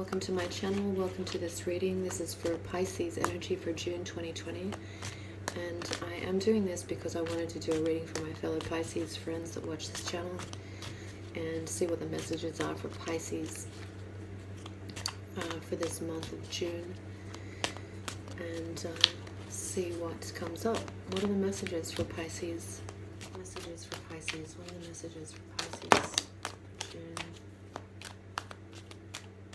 welcome to my channel. Welcome to this reading. This is for Pisces energy for June 2020. And I am doing this because I wanted to do a reading for my fellow Pisces friends that watch this channel and see what the messages are for Pisces for this month of June, and see what comes up. What are the messages for Pisces? Messages for Pisces. What are the messages for Pisces for June?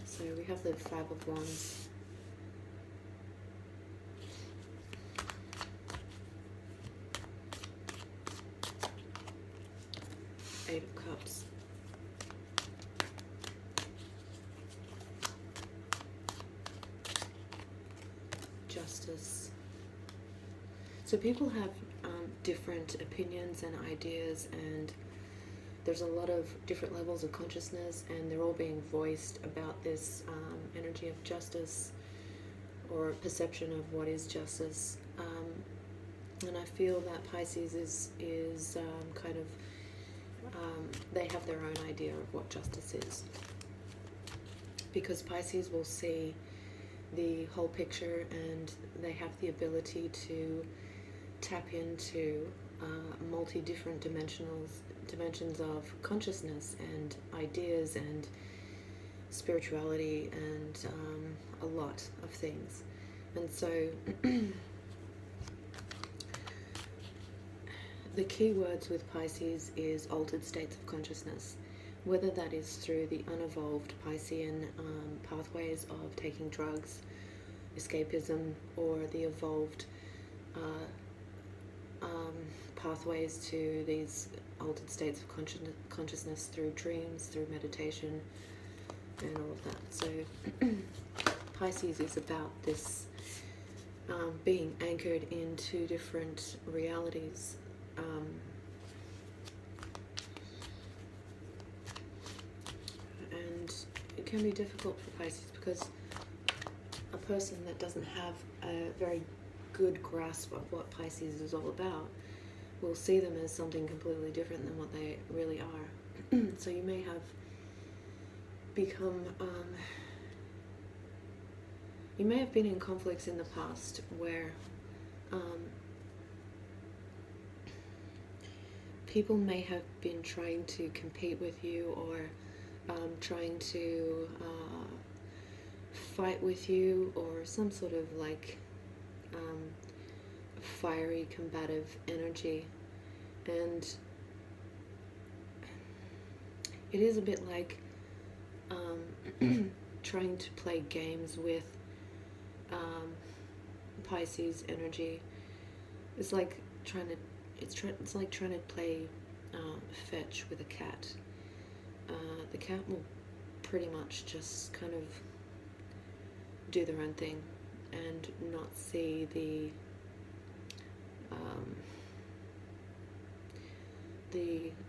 So we have the Five of Wands. Eight of Cups. Justice. So people have different opinions and ideas, and there's a lot of different levels of consciousness, and they're all being voiced about this energy of justice or perception of what is justice. And I feel that Pisces is kind of, they have their own idea of what justice is, because Pisces will see the whole picture, and they have the ability to tap into multi-different dimensions of consciousness and ideas and spirituality and a lot of things. And so the key words with Pisces is altered states of consciousness, whether that is through the unevolved Piscean pathways of taking drugs, escapism, or the evolved pathways to these altered states of consciousness through dreams, through meditation, and all of that. So Pisces is about this being anchored in two different realities. And it can be difficult for Pisces because a person that doesn't have a very good grasp of what Pisces is all about will see them as something completely different than what they really are. So you may have become, you may have been in conflicts in the past where people may have been trying to compete with you, or trying to fight with you, or some sort of like fiery combative energy. And it is a bit like trying to play games with Pisces energy. It's like trying to play fetch with a cat. The cat will pretty much just kind of do their own thing and not see the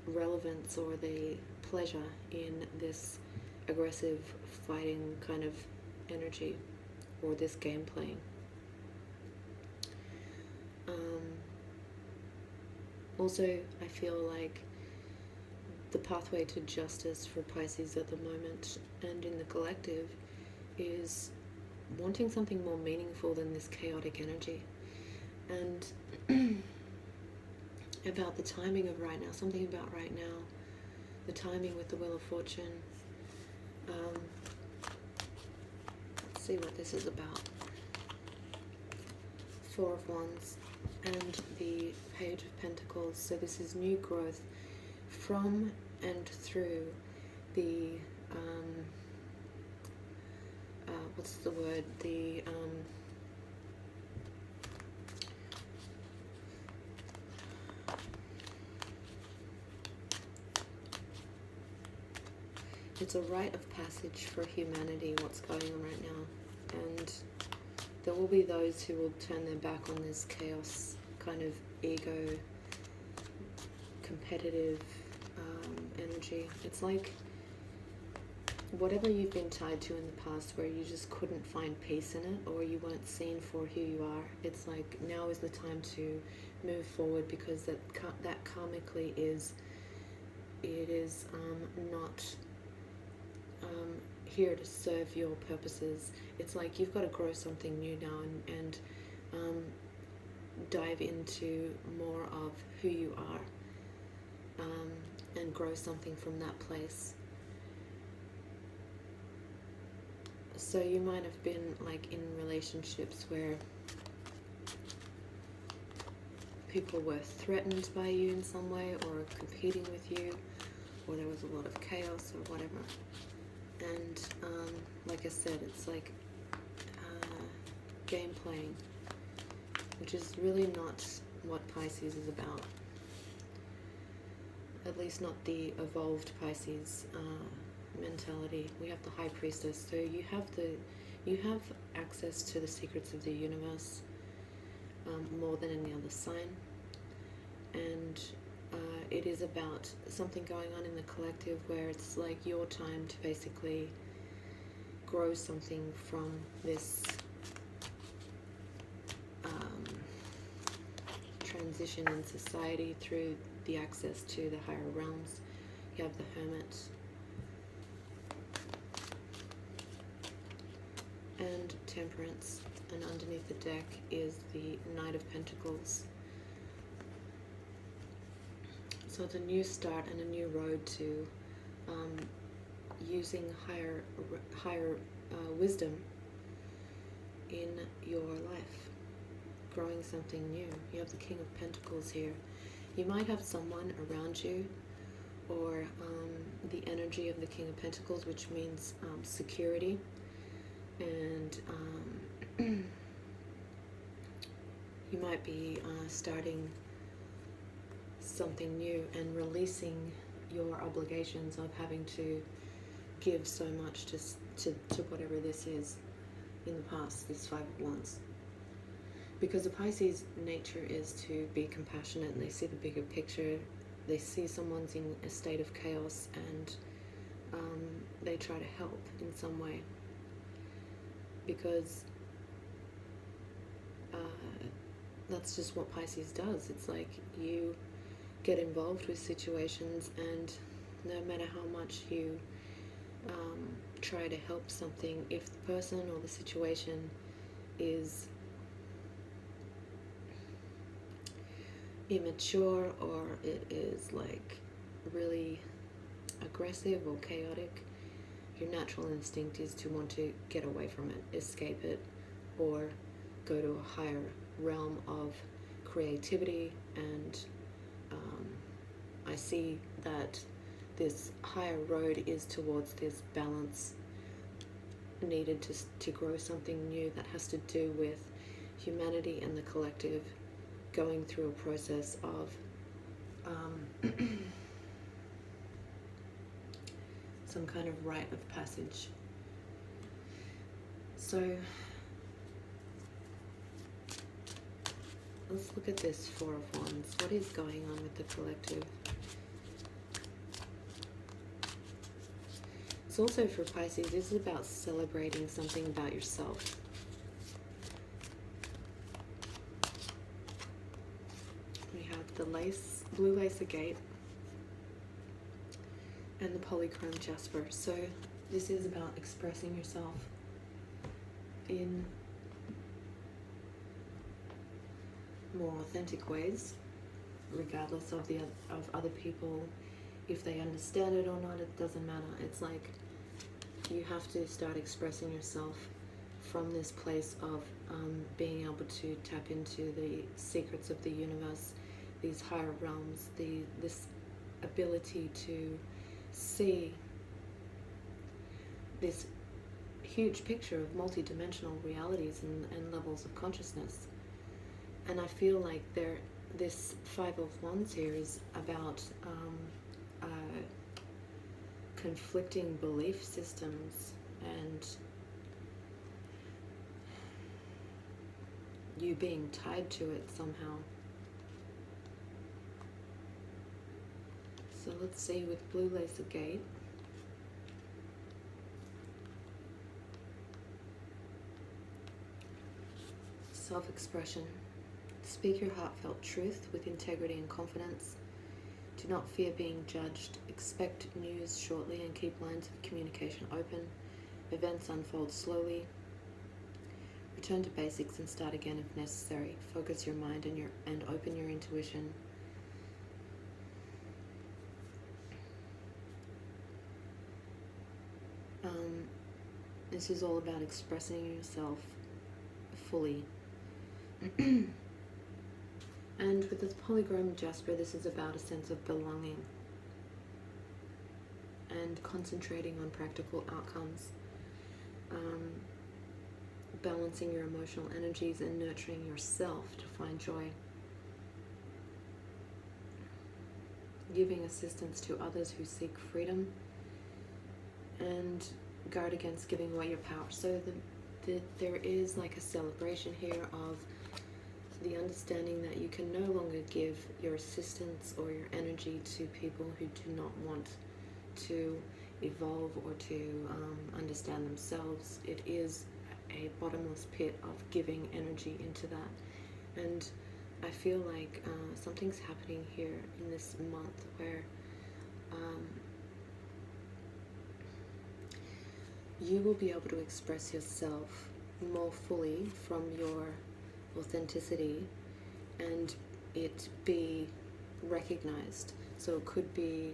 relevance or the pleasure in this aggressive fighting kind of energy, or this game playing. Also, I feel like the pathway to justice for Pisces at the moment and in the collective is wanting something more meaningful than this chaotic energy. And about the timing of right now, something about right now, the timing with the Wheel of Fortune. Let's see what this is about. Four of Wands and the Page of Pentacles. So this is new growth from and through the what's the word? It's a rite of passage for humanity, what's going on right now. And there will be those who will turn their back on this chaos, kind of ego, competitive energy. It's like whatever you've been tied to in the past, where you just couldn't find peace in it, or you weren't seen for who you are. It's like now is the time to move forward, because that karmically is, it is not here to serve your purposes. It's like you've got to grow something new now, and dive into more of who you are, and grow something from that place. So you might have been like in relationships where people were threatened by you in some way, or competing with you, or there was a lot of chaos or whatever. And like I said, it's like game playing, which is really not what Pisces is about. At least not the evolved Pisces mentality. We have the High Priestess, so you have access to the secrets of the universe more than any other sign, and it is about something going on in the collective where it's like your time to basically grow something from this transition in society through the access to the higher realms. You have the Hermit and Temperance, and underneath the deck is the Knight of Pentacles. So it's a new start and a new road to using higher wisdom in your life, growing something new. You have the King of Pentacles here. You might have someone around you, or the energy of the King of Pentacles, which means security, and you might be starting something new and releasing your obligations of having to give so much to whatever this is in the past, this Five of Wands. Because the Pisces nature is to be compassionate, and they see the bigger picture. They see someone's in a state of chaos, and they try to help in some way. Because that's just what Pisces does. It's like you get involved with situations, and no matter how much you try to help something, if the person or the situation is immature, or it is like really aggressive or chaotic, your natural instinct is to want to get away from it, escape it, or go to a higher realm of creativity. And I see that this higher road is towards this balance needed to grow something new that has to do with humanity and the collective going through a process of some kind of rite of passage. So let's look at this Four of Wands. What is going on with the collective? It's also for Pisces, this is about celebrating something about yourself. We have the blue lace agate, and the polychrome jasper. So this is about expressing yourself in more authentic ways, regardless of other people, if they understand it or not. It doesn't matter. It's like you have to start expressing yourself from this place of being able to tap into the secrets of the universe, these higher realms, this ability to see this huge picture of multi-dimensional realities and levels of consciousness. And I feel like this Five of Wands here is about conflicting belief systems, and you being tied to it somehow. So let's see with blue lace agate. Self-expression. Speak your heartfelt truth with integrity and confidence. Do not fear being judged. Expect news shortly and keep lines of communication open. Events unfold slowly. Return to basics and start again if necessary. Focus your mind and open your intuition. This is all about expressing yourself fully. And with this polygram Jasper, this is about a sense of belonging and concentrating on practical outcomes, balancing your emotional energies and nurturing yourself to find joy, giving assistance to others who seek freedom, and guard against giving away your power. So there is like a celebration here of the understanding that you can no longer give your assistance or your energy to people who do not want to evolve or to understand themselves. It is a bottomless pit of giving energy into that. And I feel like something's happening here in this month where you will be able to express yourself more fully from your authenticity and it be recognized. So it could be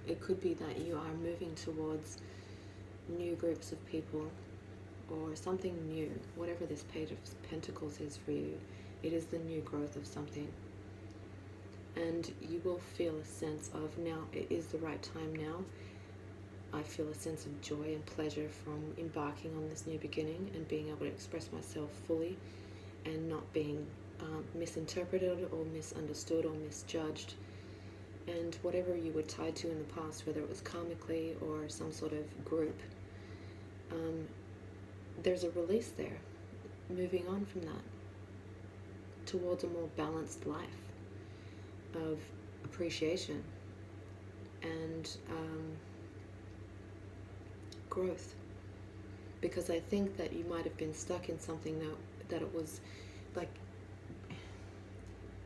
that you are moving towards new groups of people or something new. Whatever this Page of Pentacles is for you, it is the new growth of something. And you will feel a sense of, now it is the right time now. I feel a sense of joy and pleasure from embarking on this new beginning and being able to express myself fully and not being misinterpreted or misunderstood or misjudged. And whatever you were tied to in the past, whether it was karmically or some sort of group, there's a release there, moving on from that towards a more balanced life of appreciation and growth. Because I think that you might have been stuck in something that it was like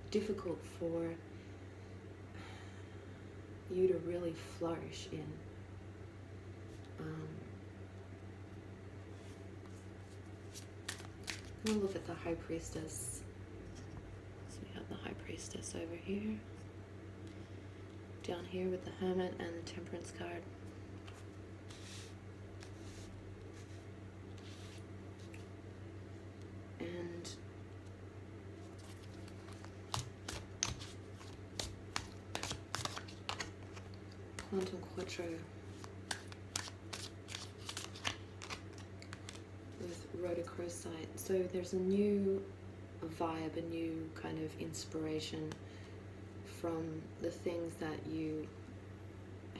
difficult for you to really flourish in. We'll look at the High Priestess. So we have the High Priestess over here, down here with the Hermit and the Temperance card. And Quantum Quattro with rhodochrosite. So there's a new vibe, a new kind of inspiration from the things that you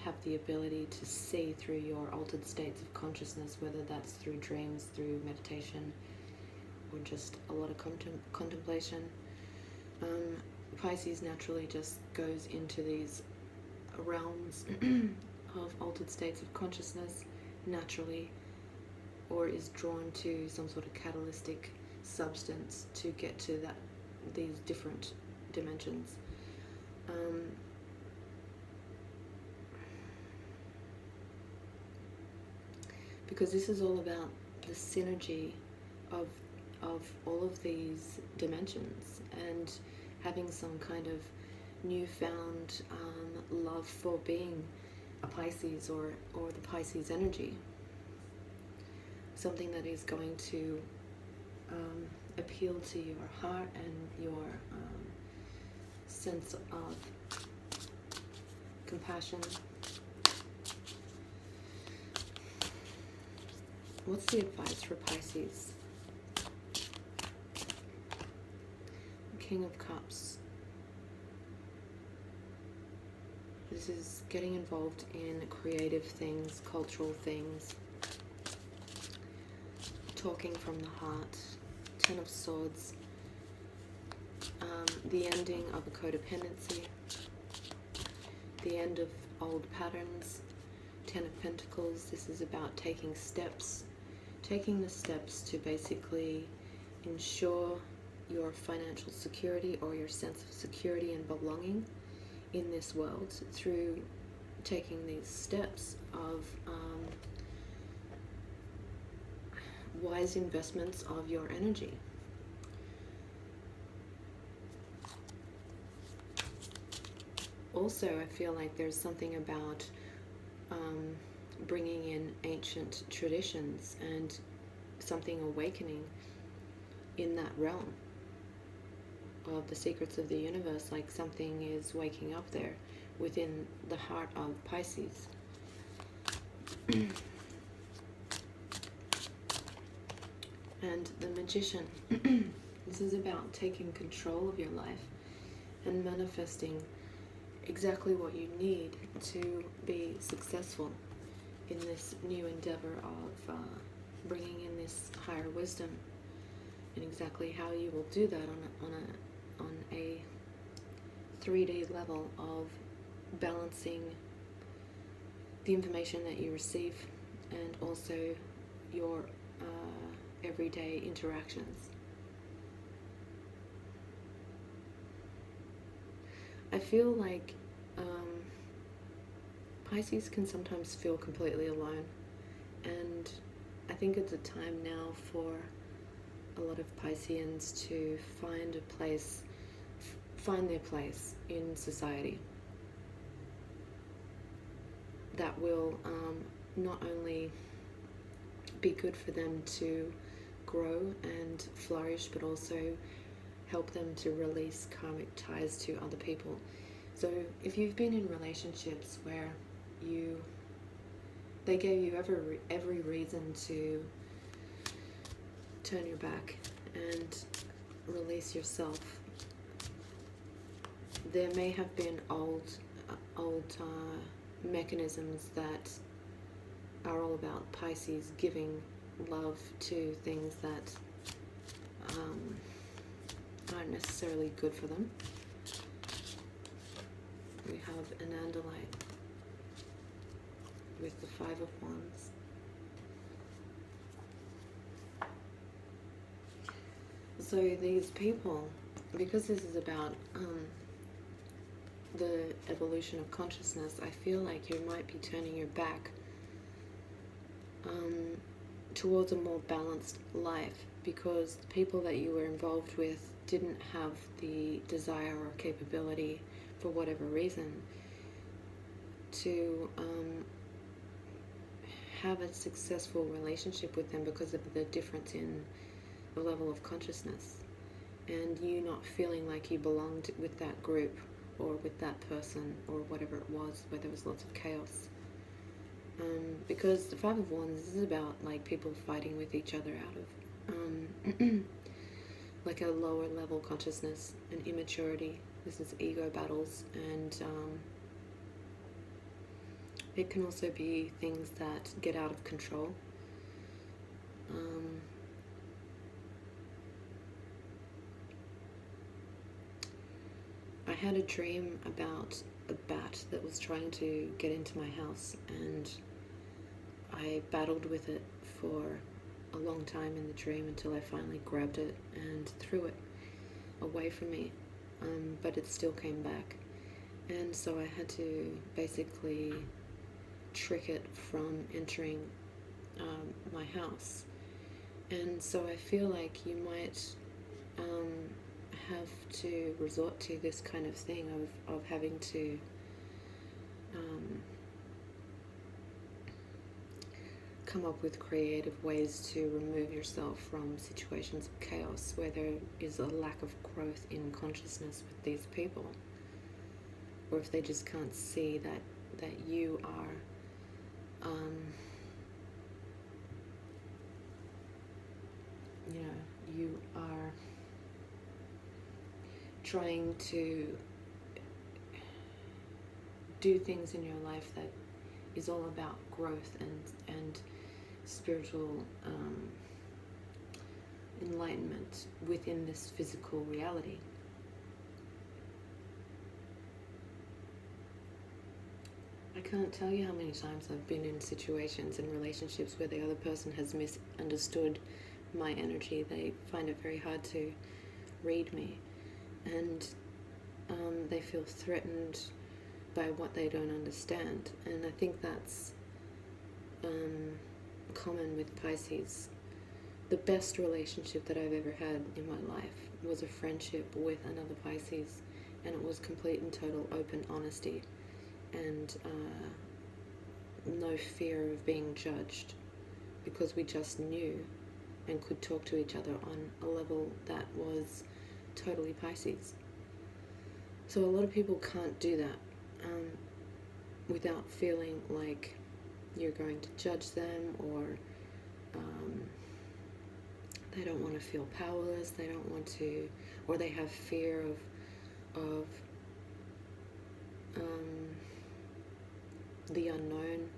have the ability to see through your altered states of consciousness, whether that's through dreams, through meditation, or just a lot of contemplation. Pisces naturally just goes into these realms of altered states of consciousness naturally, or is drawn to some sort of catalytic substance to get to these different dimensions. Because this is all about the synergy of all of these dimensions and having some kind of newfound love for being a Pisces or the Pisces energy. Something that is going to appeal to your heart and your sense of compassion. What's the advice for Pisces? King of Cups. This is getting involved in creative things, cultural things, talking from the heart. Ten of Swords. The ending of a codependency. The end of old patterns. Ten of Pentacles. This is about taking steps. Taking the steps to basically ensure your financial security or your sense of security and belonging in this world through taking these steps of wise investments of your energy. Also, I feel like there's something about bringing in ancient traditions and something awakening in that realm of the secrets of the universe, like something is waking up there within the heart of Pisces. And the Magician. This is about taking control of your life and manifesting exactly what you need to be successful in this new endeavor of bringing in this higher wisdom, and exactly how you will do that on a 3D level of balancing the information that you receive and also your everyday interactions. I feel like Pisces can sometimes feel completely alone, and I think it's a time now for a lot of Pisceans to find their place in society that will not only be good for them to grow and flourish, but also help them to release karmic ties to other people. So if you've been in relationships where they gave you every reason to turn your back and release yourself, there may have been old mechanisms that are all about Pisces giving love to things that aren't necessarily good for them. We have an Andalite with the 5 of Wands. So these people, because this is about the evolution of consciousness, I feel like you might be turning your back towards a more balanced life, because the people that you were involved with didn't have the desire or capability, for whatever reason, to have a successful relationship with them because of the difference in the level of consciousness, and you not feeling like you belonged with that group or with that person or whatever it was, where there was lots of chaos. Because the 5 of Wands is about like people fighting with each other out of like a lower level consciousness and immaturity. This is ego battles, and it can also be things that get out of control. I had a dream about a bat that was trying to get into my house, and I battled with it for a long time in the dream until I finally grabbed it and threw it away from me, but it still came back, and so I had to basically trick it from entering my house. And so I feel like you might have to resort to this kind of thing of having to come up with creative ways to remove yourself from situations of chaos where there is a lack of growth in consciousness with these people, or if they just can't see that you are you are trying to do things in your life that is all about growth and spiritual enlightenment within this physical reality. I can't tell you how many times I've been in situations and relationships where the other person has misunderstood my energy. They find it very hard to read me, and they feel threatened by what they don't understand. And I think that's common with Pisces. The best relationship that I've ever had in my life was a friendship with another Pisces, and it was complete and total open honesty and no fear of being judged, because we just knew and could talk to each other on a level that was totally Pisces. So a lot of people can't do that without feeling like you're going to judge them, or they don't want to feel powerless, they don't want to, or they have fear of the unknown,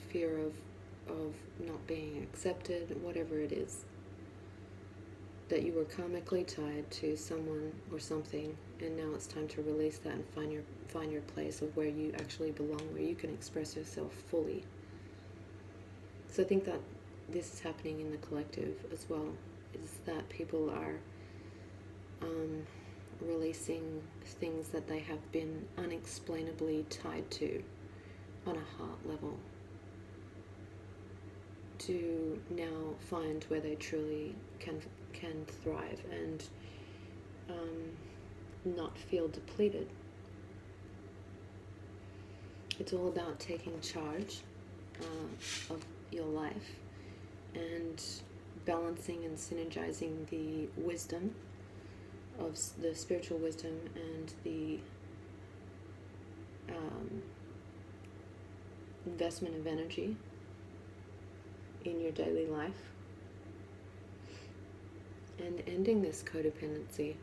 fear of not being accepted, whatever it is. That you were karmically tied to someone or something, and now it's time to release that and find your place of where you actually belong, where you can express yourself fully. So I think that this is happening in the collective as well, is that people are releasing things that they have been unexplainably tied to on a heart level, to now find where they truly can thrive and not feel depleted. It's all about taking charge of your life and balancing and synergizing the wisdom of the spiritual wisdom and the investment of energy in your daily life, and ending this codependency.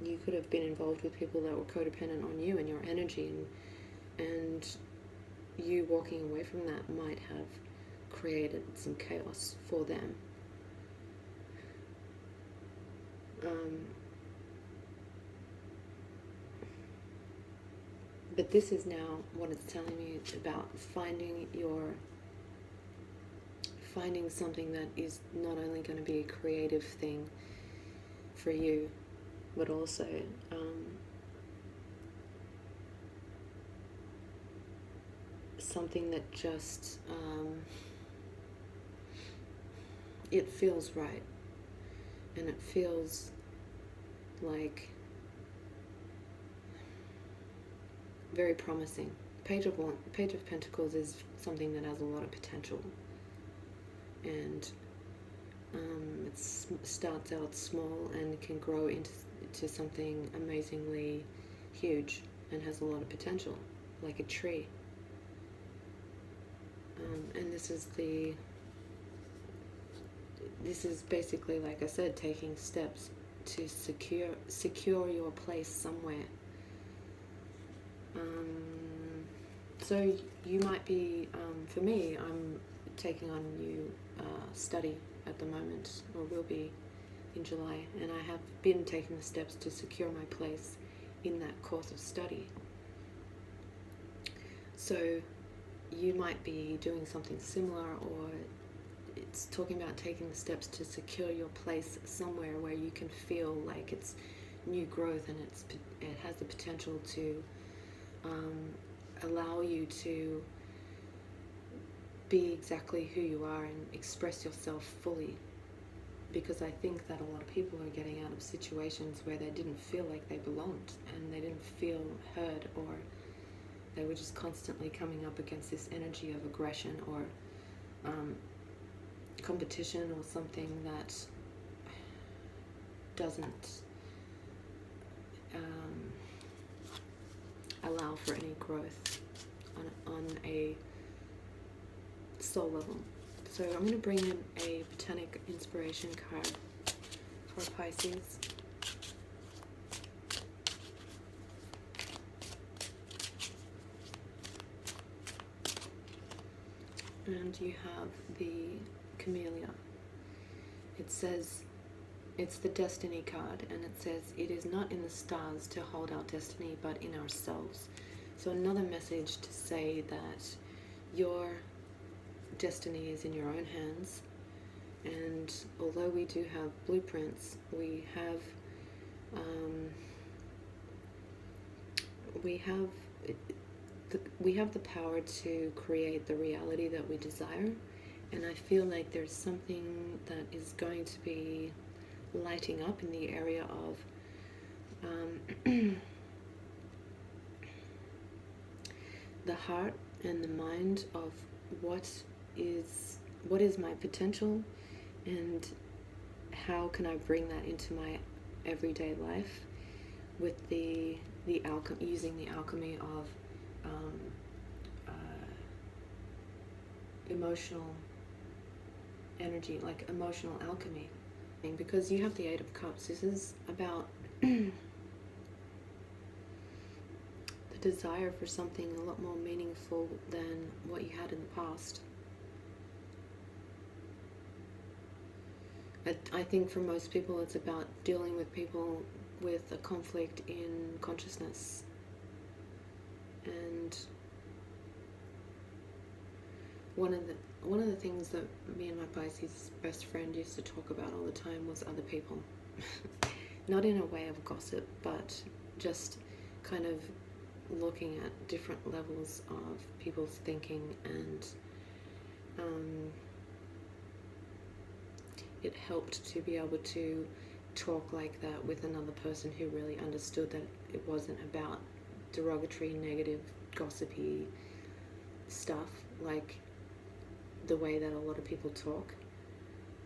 You could have been involved with people that were codependent on you and your energy, and you walking away from that might have created some chaos for them. But this is now what it's telling me about finding something that is not only going to be a creative thing for you, but also something that just it feels right, and it feels like very promising. Page of Pentacles is something that has a lot of potential, and it starts out small and can grow into something amazingly huge and has a lot of potential, like a tree. And this is basically, like I said, taking steps to secure your place somewhere. So you might be, for me, I'm taking on new study at the moment, or will be in July, and I have been taking the steps to secure my place in that course of study. So you might be doing something similar, or it's talking about taking the steps to secure your place somewhere where you can feel like it's new growth, and it has the potential to allow you to be exactly who you are and express yourself fully. Because I think that a lot of people are getting out of situations where they didn't feel like they belonged, and they didn't feel heard, or they were just constantly coming up against this energy of aggression or competition, or something that doesn't allow for any growth on a soul level. So I'm going to bring in a Botanic Inspiration card for Pisces. And you have the Camellia. It says, it's the Destiny card, and it says, it is not in the stars to hold our destiny, but in ourselves. So another message to say that your destiny is in your own hands, and although we do have blueprints, we have Um, we have we have the power to create the reality that we desire, and I feel like there's something that is going to be lighting up in the area of the heart and the mind of what is my potential, and how can I bring that into my everyday life with the using the alchemy of emotional energy, like emotional alchemy. Because you have the Eight of Cups, this is about the desire for something a lot more meaningful than what you had in the past. I think for most people it's about dealing with people with a conflict in consciousness. And one of the things that me and my Pisces best friend used to talk about all the time was other people. Not in a way of gossip, but just kind of looking at different levels of people's thinking, and it helped to be able to talk like that with another person who really understood that it wasn't about derogatory, negative, gossipy stuff like the way that a lot of people talk,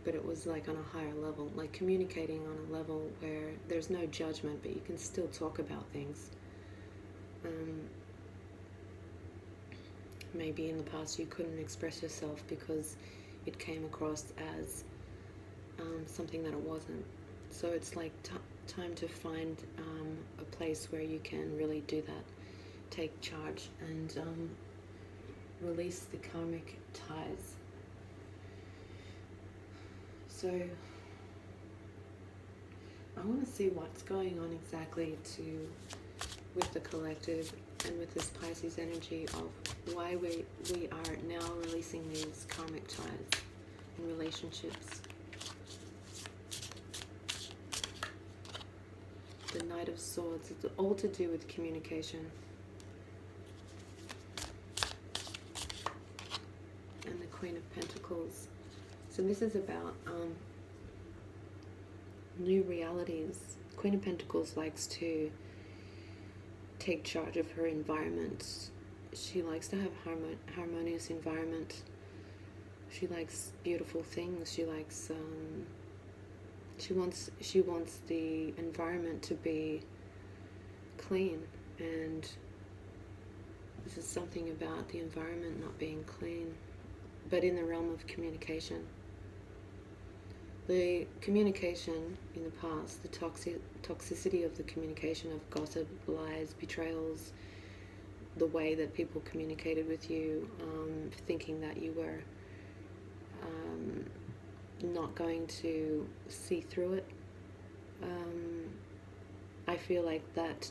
but it was like on a higher level, like communicating on a level where there's no judgment, but you can still talk about things. Maybe in the past you couldn't express yourself because it came across as something that it wasn't. So it's like time to find a place where you can really do that, take charge, and release the karmic ties. So I want to see what's going on exactly with the collective and with this Pisces energy of why we are now releasing these karmic ties in relationships. The Knight of Swords, it's all to do with communication. And the Queen of Pentacles. So this is about new realities. Queen of Pentacles likes to take charge of her environment. She likes to have harmonious environment. She likes beautiful things. She likes she wants the environment to be clean, and this is something about the environment not being clean, but in the realm of communication. The communication in the past, the toxicity of the communication of gossip, lies, betrayals, the way that people communicated with you, thinking that you were not going to see through it. I feel like that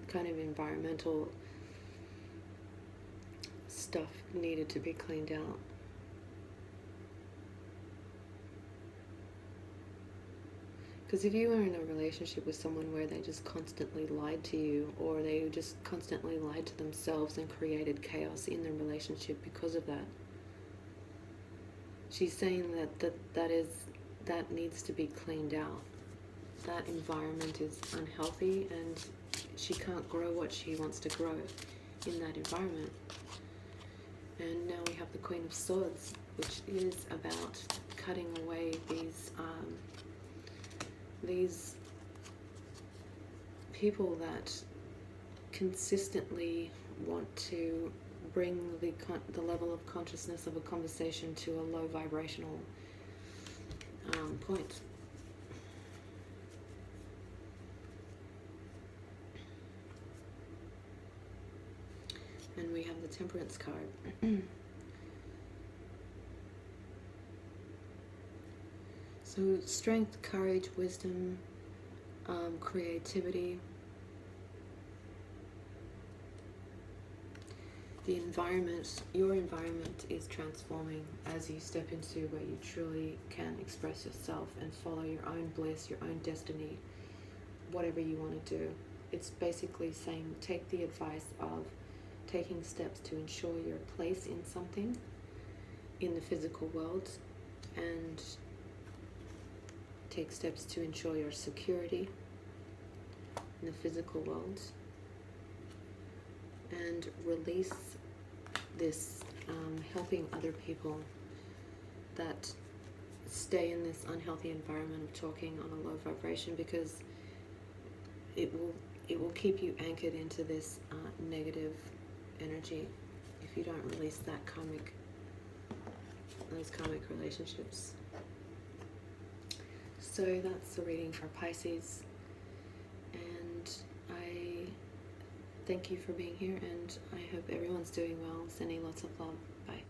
kind of environmental stuff needed to be cleaned out. Because if you were in a relationship with someone where they just constantly lied to you, or they just constantly lied to themselves and created chaos in their relationship because of that, she's saying that needs to be cleaned out. That environment is unhealthy, and she can't grow what she wants to grow in that environment. And now we have the Queen of Swords, which is about cutting away these people that consistently want to bring the level of consciousness of a conversation to a low vibrational point. And we have the Temperance card. So strength, courage, wisdom, creativity. The environment, your environment is transforming as you step into where you truly can express yourself and follow your own bliss, your own destiny, whatever you want to do. It's basically saying take the advice of taking steps to ensure your place in something in the physical world, and take steps to ensure your security in the physical world, and release this helping other people that stay in this unhealthy environment of talking on a low vibration, because it will keep you anchored into this negative energy if you don't release those karmic relationships. So that's the reading for Pisces, and I thank you for being here, and I hope everyone's doing well. Sending lots of love. Bye.